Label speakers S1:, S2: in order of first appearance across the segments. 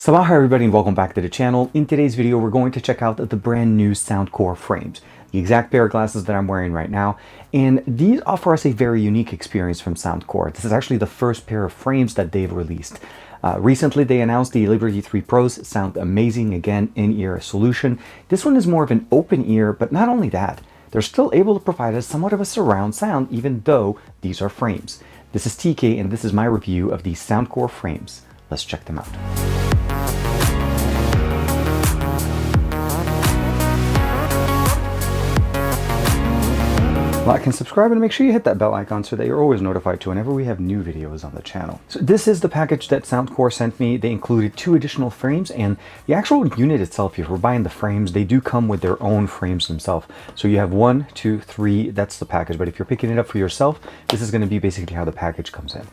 S1: Sabah everybody and welcome back to the channel. In today's video we're going to check out the brand new Soundcore frames, the exact pair of glasses that I'm wearing right now, and these offer us a very unique experience from Soundcore. This is actually the first pair of frames that they've released. Recently they announced the Liberty 3 Pros sound amazing, again in-ear solution. This one is more of an open ear, but not only that, they're still able to provide us somewhat of a surround sound even though these are frames. This is TK and this is my review of these Soundcore frames. Let's check them out. Like and subscribe and make sure you hit that bell icon so that you're always notified whenever we have new videos on the channel. So this is the package that Soundcore sent me. They included 2 additional frames, and the actual unit itself, if we're buying the frames, they do come with their own frames themselves. So you have 1, 2, 3, that's the package. But if you're picking it up for yourself, this is going to be basically how the package comes in.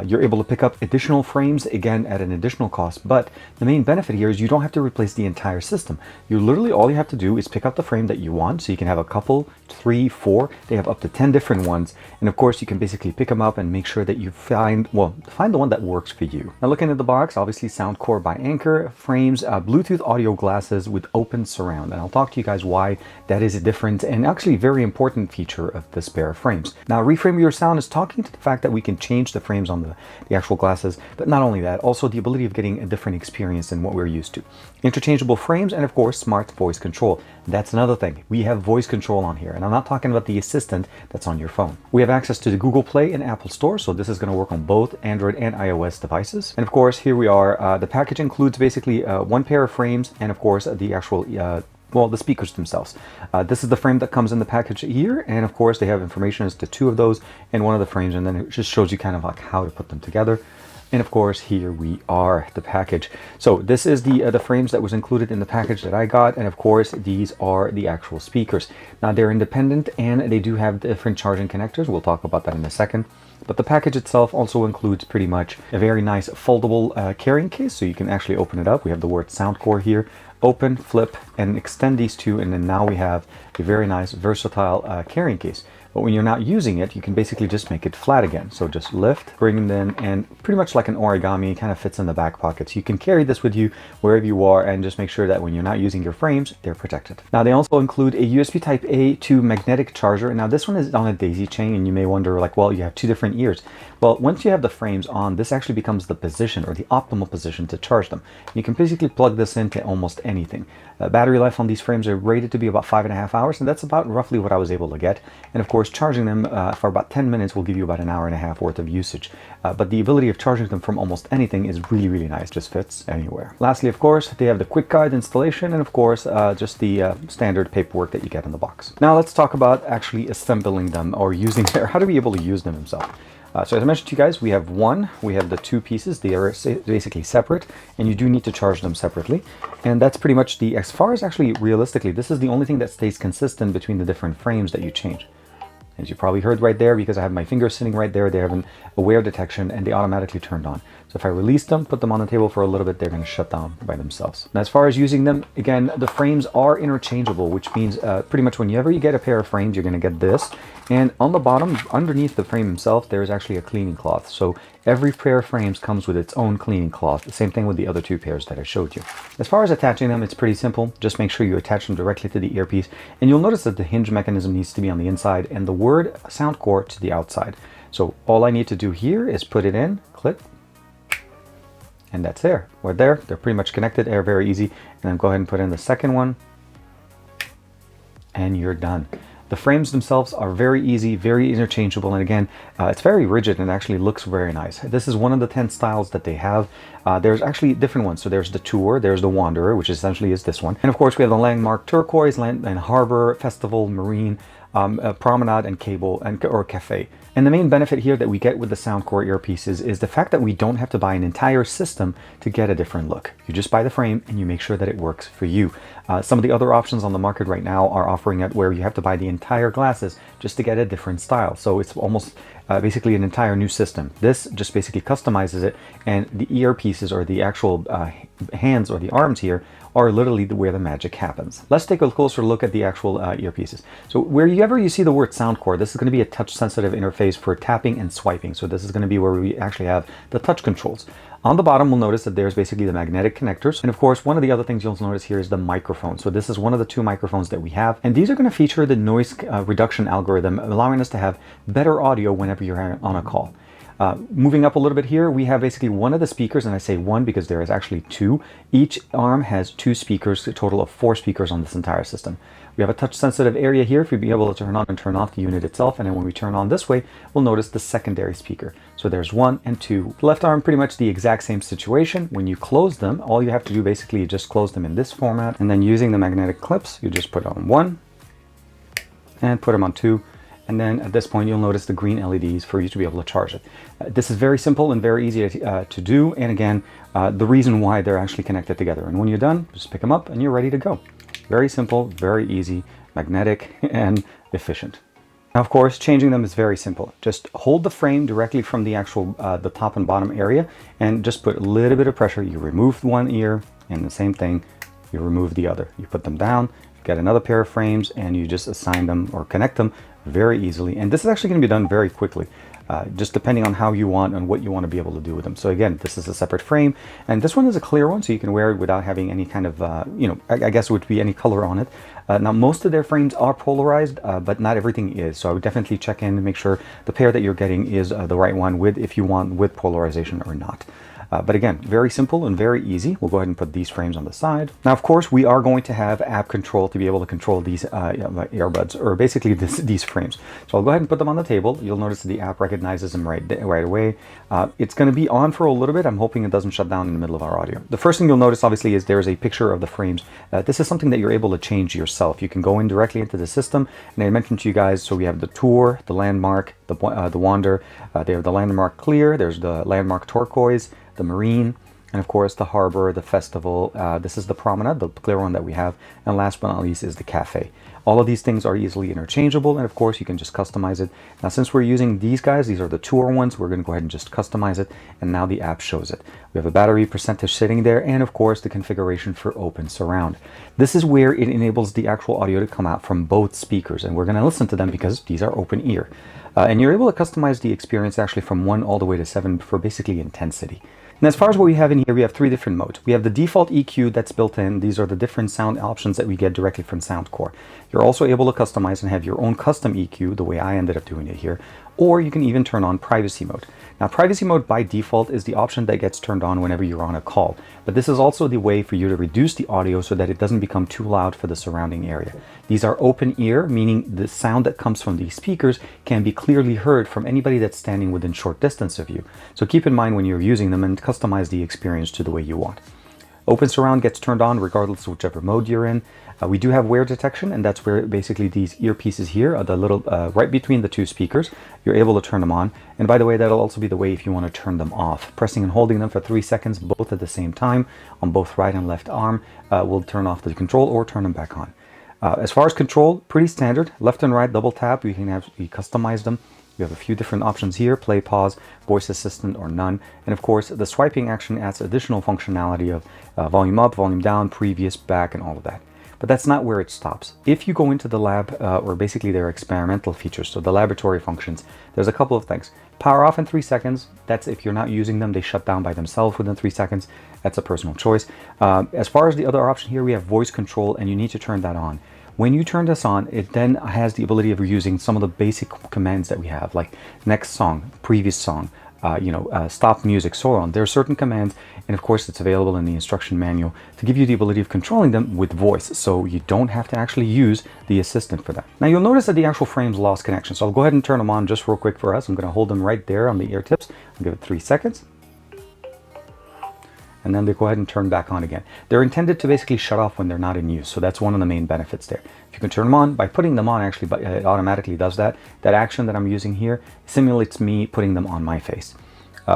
S1: You're able to pick up additional frames, again, at an additional cost, but the main benefit here is you don't have to replace the entire system. All you have to do is pick up the frame that you want, so you can have a couple, 3, 4, they have up to 10 different ones, and of course you can basically pick them up and make sure that you find the one that works for you. Now looking at the box, obviously Soundcore by Anker, frames, Bluetooth audio glasses with open surround, and I'll talk to you guys why that is a different and actually very important feature of this pair of frames. Now Reframe Your Sound is talking to the fact that we can change the frames on the actual glasses, but not only that, also the ability of getting a different experience than what we're used to. Interchangeable frames and of course smart voice control. That's another thing. We have voice control on here, and I'm not talking about the assistant that's on your phone. We have access to the Google Play and Apple Store, so this is going to work on both Android and iOS devices. And of course here we are. The package includes basically 1 pair of frames and of course the actual the speakers themselves. This is the frame that comes in the package here, and of course they have information as to 2 of those and 1 of the frames, and then it just shows you kind of like how to put them together. And of course here we are, the package. So this is the frames that was included in the package that I got, and of course these are the actual speakers. Now they're independent and they do have different charging connectors. We'll talk about that in a second. But the package itself also includes pretty much a very nice foldable carrying case, so you can actually open it up. We have the word Soundcore here. Open, flip, and extend these 2, and then now we have a very nice versatile carrying case. But when you're not using it, you can basically just make it flat again. So just lift, bring it in, and pretty much like an origami, it kind of fits in the back pocket. So you can carry this with you wherever you are and just make sure that when you're not using your frames, they're protected. Now they also include a USB Type A to magnetic charger. And now this one is on a daisy chain, and you may wonder like, well, you have 2 different ears. Well, once you have the frames on, this actually becomes the position or the optimal position to charge them. You can basically plug this into almost anything. Battery life on these frames are rated to be about 5.5 hours, and that's about roughly what I was able to get. And of course, charging them for about 10 minutes will give you about an hour and a half worth of usage. But the ability of charging them from almost anything is really, really nice. Just fits anywhere. Lastly, of course, they have the quick guide installation, and of course, just the standard paperwork that you get in the box. Now let's talk about actually assembling them or using them. How to be able to use them themselves. So as I mentioned to you guys, we have the 2 pieces. They are basically separate, and you do need to charge them separately. And that's pretty much as far as actually realistically, this is the only thing that stays consistent between the different frames that you change. As you probably heard right there, because I have my fingers sitting right there, they have an aware detection and they automatically turned on. So if I release them, put them on the table for a little bit, they're going to shut down by themselves. Now, as far as using them, again, the frames are interchangeable, which means pretty much whenever you get a pair of frames, you're going to get this. And on the bottom, underneath the frame itself, there is actually a cleaning cloth. So every pair of frames comes with its own cleaning cloth. The same thing with the other 2 pairs that I showed you. As far as attaching them, it's pretty simple. Just make sure you attach them directly to the earpiece. And you'll notice that the hinge mechanism needs to be on the inside and the word Soundcore to the outside. So all I need to do here is put it in, clip, and that's there. We're there. They're pretty much connected. They're very easy. And then go ahead and put in the second one, and you're done. The frames themselves are very easy, very interchangeable, and again, it's very rigid and actually looks very nice. This is one of the 10 styles that they have. There's actually different ones. So there's the Tour, there's the Wanderer, which essentially is this one. And of course, we have the Landmark Turquoise, and Harbor, Festival, Marine, Promenade, and Cable, or Cafe. And the main benefit here that we get with the Soundcore earpieces is the fact that we don't have to buy an entire system to get a different look. You just buy the frame and you make sure that it works for you. Some of the other options on the market right now are offering it where you have to buy the entire glasses just to get a different style. So it's almost basically an entire new system. This just basically customizes it, and the earpieces or the actual hands or the arms here are literally where the magic happens. Let's take a closer look at the actual earpieces. So wherever you see the word Soundcore, this is going to be a touch sensitive interface for tapping and swiping. So this is going to be where we actually have the touch controls. On the bottom, we'll notice that there's basically the magnetic connectors. And of course, one of the other things you'll notice here is the microphone. So this is one of the 2 microphones that we have. And these are going to feature the noise reduction algorithm, allowing us to have better audio whenever you're on a call. Moving up a little bit here, we have basically one of the speakers, and I say one because there is actually 2. Each arm has 2 speakers, a total of 4 speakers on this entire system. We have a touch sensitive area here for you to be able to turn on and turn off the unit itself, and then when we turn on this way, we'll notice the secondary speaker. So there's 1 and 2. Left arm, pretty much the exact same situation. When you close them, all you have to do basically is just close them in this format, and then using the magnetic clips, you just put on 1 and put them on 2. And then at this point, you'll notice the green LEDs for you to be able to charge it. This is very simple and very easy to do. And again, the reason why they're actually connected together. And when you're done, just pick them up and you're ready to go. Very simple, very easy, magnetic, and efficient. Now, of course, changing them is very simple. Just hold the frame directly from the actual the top and bottom area and just put a little bit of pressure. You remove one ear, and the same thing, you remove the other. You put them down, get another pair of frames, and you just assign them or connect them very easily. And this is actually going to be done very quickly, just depending on how you want and what you want to be able to do with them. So again, this is a separate frame, and this one is a clear one, so you can wear it without having any kind of, I guess it would be any color on it. Now, most of their frames are polarized, but not everything is. So I would definitely check in and make sure the pair that you're getting is the right one with, if you want, with polarization or not. But again, very simple and very easy. We'll go ahead and put these frames on the side. Now, of course, we are going to have app control to be able to control these earbuds, or basically these frames. So I'll go ahead and put them on the table. You'll notice that the app recognizes them right away. It's going to be on for a little bit. I'm hoping it doesn't shut down in the middle of our audio. The first thing you'll notice, obviously, is there's a picture of the frames. This is something that you're able to change yourself. You can go in directly into the system. And I mentioned to you guys, so we have the Tour, the Landmark, the Wander. They have the Landmark Clear. There's the Landmark Turquoise, the Marine, and of course the Harbor, the Festival. This is the Promenade, the clear one that we have, and last but not least is the Cafe. All of these things are easily interchangeable, and of course you can just customize it. Now, since we're using these guys, these are the Tour ones, we're going to go ahead and just customize it, and now the app shows it. We have a battery percentage sitting there, and of course the configuration for open surround. This is where it enables the actual audio to come out from both speakers, and we're going to listen to them because these are open ear. And you're able to customize the experience actually from 1 all the way to 7 for basically intensity. And as far as what we have in here, we have 3 different modes. We have the default EQ that's built in. These are the different sound options that we get directly from Soundcore. You're also able to customize and have your own custom EQ, the way I ended up doing it here, or you can even turn on privacy mode. Now, privacy mode by default is the option that gets turned on whenever you're on a call, but this is also the way for you to reduce the audio so that it doesn't become too loud for the surrounding area. These are open ear, meaning the sound that comes from these speakers can be clearly heard from anybody that's standing within short distance of you. So keep in mind when you're using them and customize the experience to the way you want. Open surround gets turned on regardless of whichever mode you're in. We do have wear detection, and that's where basically these earpieces here are the little right between the 2 speakers. You're able to turn them on, and by the way, that'll also be the way if you want to turn them off. Pressing and holding them for 3 seconds both at the same time on both right and left arm will turn off the control or turn them back on. As far as control, pretty standard. Left and right double tap, you customize them. You have a few different options here: play, pause, voice assistant, or none. And of course, the swiping action adds additional functionality of volume up, volume down, previous, back, and all of that. But that's not where it stops. If you go into the lab, or basically their experimental features, so the laboratory functions, there's a couple of things. Power off in 3 seconds. That's if you're not using them, they shut down by themselves within 3 seconds. That's a personal choice. As far as the other option here, we have voice control, and you need to turn that on. When you turn this on, it then has the ability of using some of the basic commands that we have, like next song, previous song, stop music, so on. There are certain commands, and of course it's available in the instruction manual to give you the ability of controlling them with voice, so you don't have to actually use the assistant for that. Now, you'll notice that the actual frames lost connection, so I'll go ahead and turn them on just real quick for us. I'm going to hold them right there on the ear tips. I'll give it 3 seconds. And then they go ahead and turn back on again. They're intended to basically shut off when they're not in use, so that's one of the main benefits there. If you can turn them on, by putting them on, actually, it automatically does that. That action that I'm using here simulates me putting them on my face.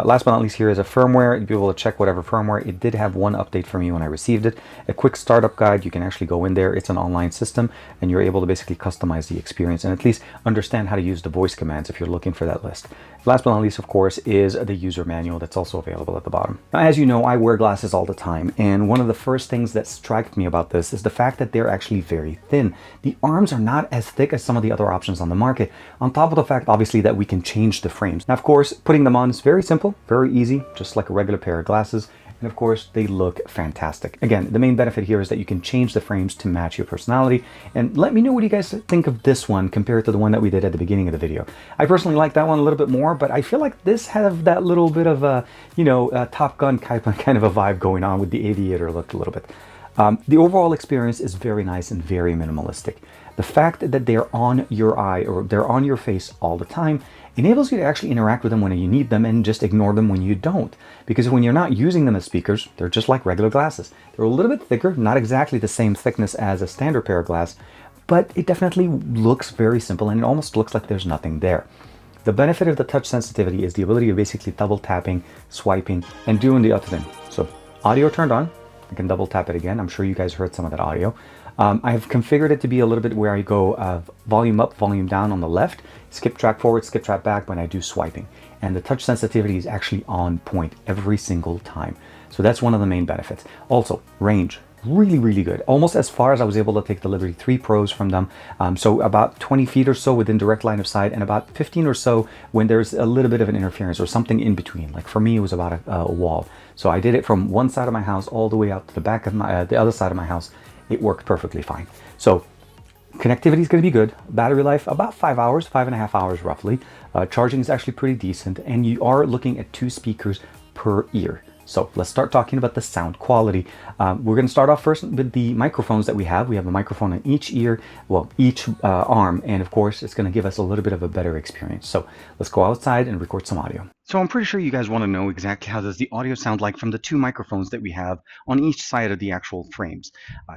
S1: Last but not least, here is a firmware. You'll be able to check whatever firmware. It did have one update for me when I received it. A quick startup guide. You can actually go in there. It's an online system, and you're able to basically customize the experience and at least understand how to use the voice commands if you're looking for that list. Last but not least, of course, is the user manual that's also available at the bottom. Now, as you know, I wear glasses all the time, and one of the first things that struck me about this is the fact that they're actually very thin. The arms are not as thick as some of the other options on the market, on top of the fact, obviously, that we can change the frames. Now, of course, putting them on is very simple. simple, very easy, just like a regular pair of glasses. And of course, they look fantastic. Again, the main benefit here is that you can change the frames to match your personality. And let me know what you guys think of this one compared to the one that we did at the beginning of the video. I personally like that one a little bit more, but I feel like this has that little bit of a, a Top Gun kind of a vibe going on with the aviator look a little bit. The overall experience is very nice and very minimalistic. The fact that they're on your eye or they're on your face all the time enables you to actually interact with them when you need them and just ignore them when you don't. Because when you're not using them as speakers, they're just like regular glasses. They're a little bit thicker, not exactly the same thickness as a standard pair of glass, but it definitely looks very simple and it almost looks like there's nothing there. The benefit of the touch sensitivity is the ability of basically double tapping, swiping, and doing the other thing. So audio turned on, I can double tap it again. I'm sure you guys heard some of that audio. I have configured it to be a little bit where I go volume up, volume down on the left, skip track forward, skip track back when I do swiping. And the touch sensitivity is actually on point every single time. So that's one of the main benefits. Also, range, really, really good. Almost as far as I was able to take the Liberty 3 Pros from them. So about 20 feet or so within direct line of sight, and about 15 or so when there's a little bit of an interference or something in between. Like for me, it was about a wall. So I did it from one side of my house all the way out to the back of the other side of my house. It worked perfectly fine. So connectivity is going to be good. Battery life, about 5 hours, 5.5 hours roughly. Charging is actually pretty decent, and you are looking at 2 speakers per ear. So let's start talking about the sound quality. We're going to start off first with the microphones that we have. We have a microphone in each ear, well, each arm, and of course, it's going to give us a little bit of a better experience. So let's go outside and record some audio. So I'm pretty sure you guys want to know exactly how does the audio sound like from the 2 microphones that we have on each side of the actual frames.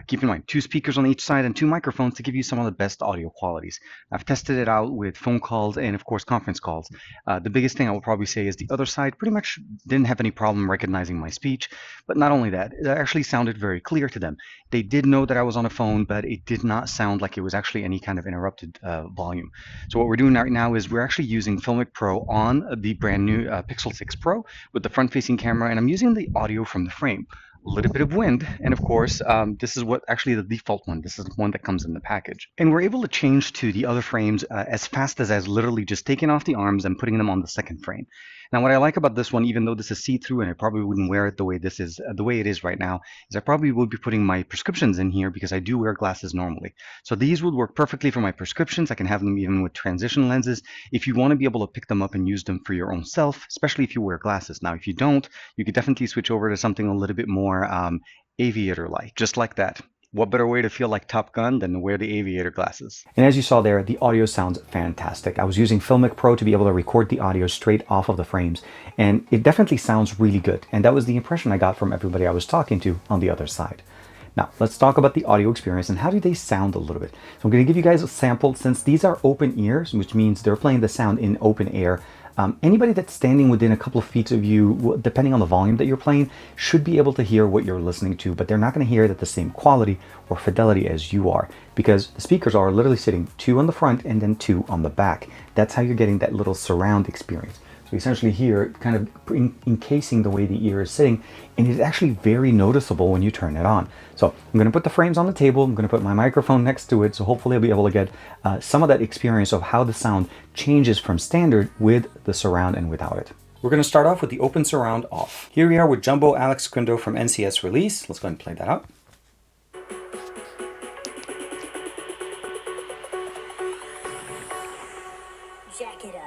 S1: Keep in mind, 2 speakers on each side and 2 microphones to give you some of the best audio qualities. I've tested it out with phone calls and of course conference calls. The biggest thing I will probably say is the other side pretty much didn't have any problem recognizing my speech, but not only that, it actually sounded very clear to them. They did know that I was on a phone, but it did not sound like it was actually any kind of interrupted volume. So what we're doing right now is we're actually using Filmic Pro on the brand new Pixel 6 Pro with the front-facing camera, and I'm using the audio from the frame. A little bit of wind, and of course, this is what actually the default one. This is the one that comes in the package. And we're able to change to the other frames as fast as I was literally just taking off the arms and putting them on the second frame. Now, what I like about this one, even though this is see-through and I probably wouldn't wear it the way it is right now, is I probably would be putting my prescriptions in here because I do wear glasses normally. So these would work perfectly for my prescriptions. I can have them even with transition lenses if you want to be able to pick them up and use them for your own self, especially if you wear glasses. Now, if you don't, you could definitely switch over to something a little bit more aviator-like, just like that. What better way to feel like Top Gun than to wear the aviator glasses? And as you saw there, the audio sounds fantastic. I was using Filmic Pro to be able to record the audio straight off of the frames, and it definitely sounds really good. And that was the impression I got from everybody I was talking to on the other side. Now, let's talk about the audio experience and how do they sound a little bit. So I'm going to give you guys a sample. Since these are open ears, which means they're playing the sound in open air, anybody that's standing within a couple of feet of you, depending on the volume that you're playing, should be able to hear what you're listening to, but they're not going to hear it at the same quality or fidelity as you are, because the speakers are literally sitting 2 on the front and then 2 on the back. That's how you're getting that little surround experience. So essentially here, kind of encasing the way the ear is sitting, and it's actually very noticeable when you turn it on. So I'm going to put the frames on the table. I'm going to put my microphone next to it. So hopefully I'll be able to get some of that experience of how the sound changes from standard with the surround and without it. We're going to start off with the open surround off. Here we are with Jumbo Alex Quindo from NCS Release. Let's go ahead and play that out.
S2: Jack it up.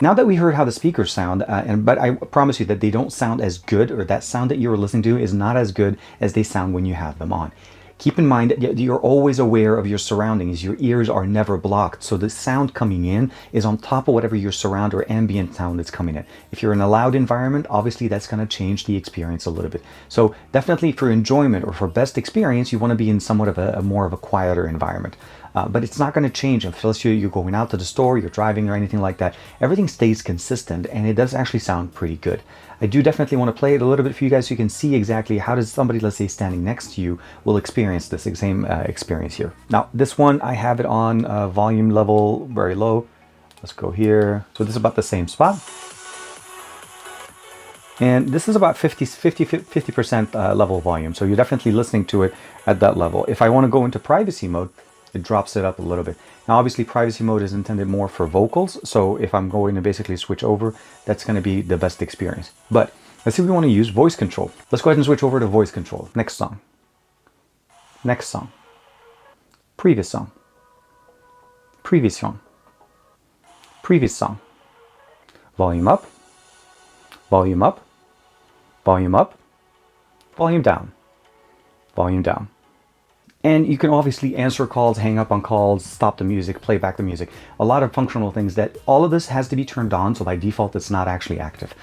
S1: Now that we heard how the speakers sound, but I promise you that they don't sound as good, or that sound that you were listening to is not as good as they sound when you have them on. Keep in mind that you're always aware of your surroundings. Your ears are never blocked. So the sound coming in is on top of whatever your surround or ambient sound is coming in. If you're in a loud environment, obviously that's going to change the experience a little bit. So definitely for enjoyment or for best experience, you want to be in somewhat of a more of a quieter environment. but it's not going to change unless you're going out to the store, you're driving or anything like that. Everything stays consistent, and it does actually sound pretty good. I do definitely want to play it a little bit for you guys so you can see exactly how does somebody, let's say, standing next to you will experience this same experience here. Now, this one, I have it on volume level very low. Let's go here. So this is about the same spot. And this is about 50% level volume. So you're definitely listening to it at that level. If I want to go into privacy mode, it drops it up a little bit. Now, obviously, privacy mode is intended more for vocals. So if I'm going to basically switch over, that's going to be the best experience. But let's see if we want to use voice control. Let's go ahead and switch over to voice control. Next song. Next song. Previous song. Previous song. Previous song. Volume up. Volume up. Volume up. Volume down. Volume down. And you can obviously answer calls, hang up on calls, stop the music, play back the music. A lot of functional things that all of this has to be turned on, so by default it's not actually active.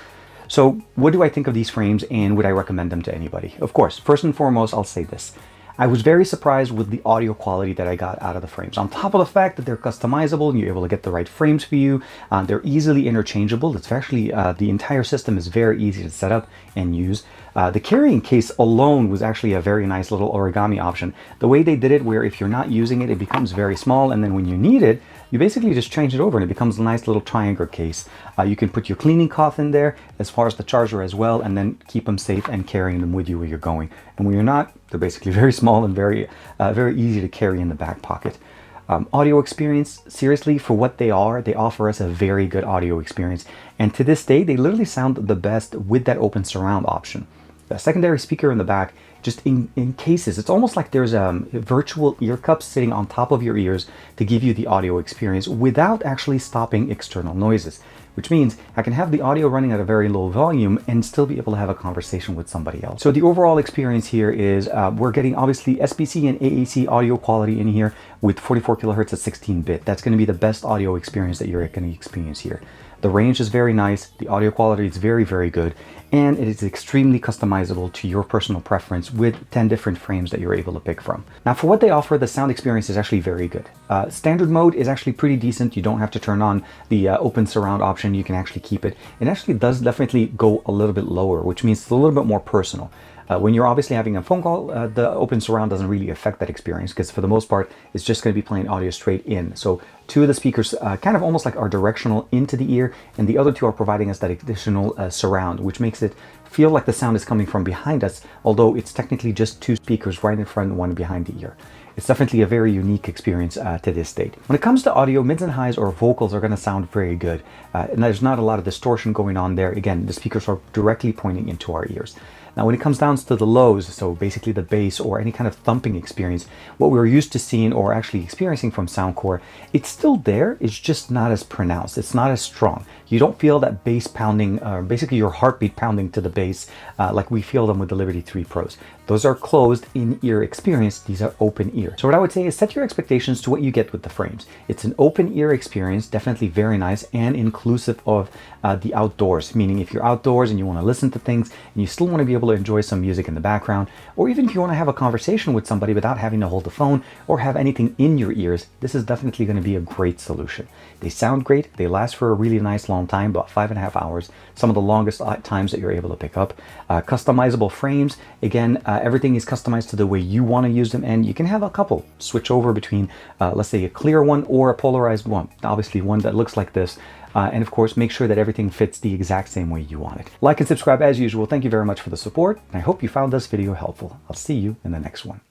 S1: So what do I think of these frames, and would I recommend them to anybody? Of course, first and foremost, I'll say this. I was very surprised with the audio quality that I got out of the frames. On top of the fact that they're customizable and you're able to get the right frames for you, they're easily interchangeable. It's actually, the entire system is very easy to set up and use. The carrying case alone was actually a very nice little origami option. The way they did it, where if you're not using it, it becomes very small, and then when you need it, you basically just change it over and it becomes a nice little triangle case. You can put your cleaning cloth in there as far as the charger as well, and then keep them safe and carrying them with you where you're going. And when you're not, they're basically very small and very easy to carry in the back pocket. Audio experience, seriously, for what they are, they offer us a very good audio experience. And to this day, they literally sound the best with that open surround option. The secondary speaker in the back, just in cases, it's almost like there's virtual ear cups sitting on top of your ears to give you the audio experience without actually stopping external noises, which means I can have the audio running at a very low volume and still be able to have a conversation with somebody else. So the overall experience here is we're getting obviously SBC and AAC audio quality in here with 44 kilohertz at 16-bit. That's going to be the best audio experience that you're going to experience here. The range is very nice, the audio quality is very, very good, and it is extremely customizable to your personal preference with 10 different frames that you're able to pick from. Now, for what they offer, the sound experience is actually very good. Standard mode is actually pretty decent. You don't have to turn on the open surround option. You can actually keep it. It actually does definitely go a little bit lower, which means it's a little bit more personal. When you're obviously having a phone call, the open surround doesn't really affect that experience because for the most part, it's just going to be playing audio straight in. So two of the speakers kind of almost like are directional into the ear, and the other two are providing us that additional surround, which makes it feel like the sound is coming from behind us, although it's technically just two speakers right in front and one behind the ear. It's definitely a very unique experience to this date. When it comes to audio, mids and highs or vocals are going to sound very good. And there's not a lot of distortion going on there. Again, the speakers are directly pointing into our ears. Now, when it comes down to the lows, so basically the bass or any kind of thumping experience, what we're used to seeing or actually experiencing from Soundcore, it's still there, it's just not as pronounced, it's not as strong. You don't feel that bass pounding, basically your heartbeat pounding to the bass like we feel them with the Liberty 3 Pros. Those are closed in-ear experience, these are open ear. So what I would say is set your expectations to what you get with the frames. It's an open ear experience, definitely very nice and inclusive of the outdoors, meaning if you're outdoors and you want to listen to things and you still want to be able to enjoy some music in the background, or even if you want to have a conversation with somebody without having to hold the phone or have anything in your ears, this is definitely going to be a great solution. They sound great, they last for a really nice long time, about 5.5 hours, some of the longest times that you're able to pick up. Customizable frames, again, everything is customized to the way you want to use them, and you can have a couple switch over between, let's say, a clear one or a polarized one, obviously one that looks like this. And of course, make sure that everything fits the exact same way you want it. Like and subscribe as usual. Thank you very much for the support. I hope you found this video helpful. I'll see you in the next one.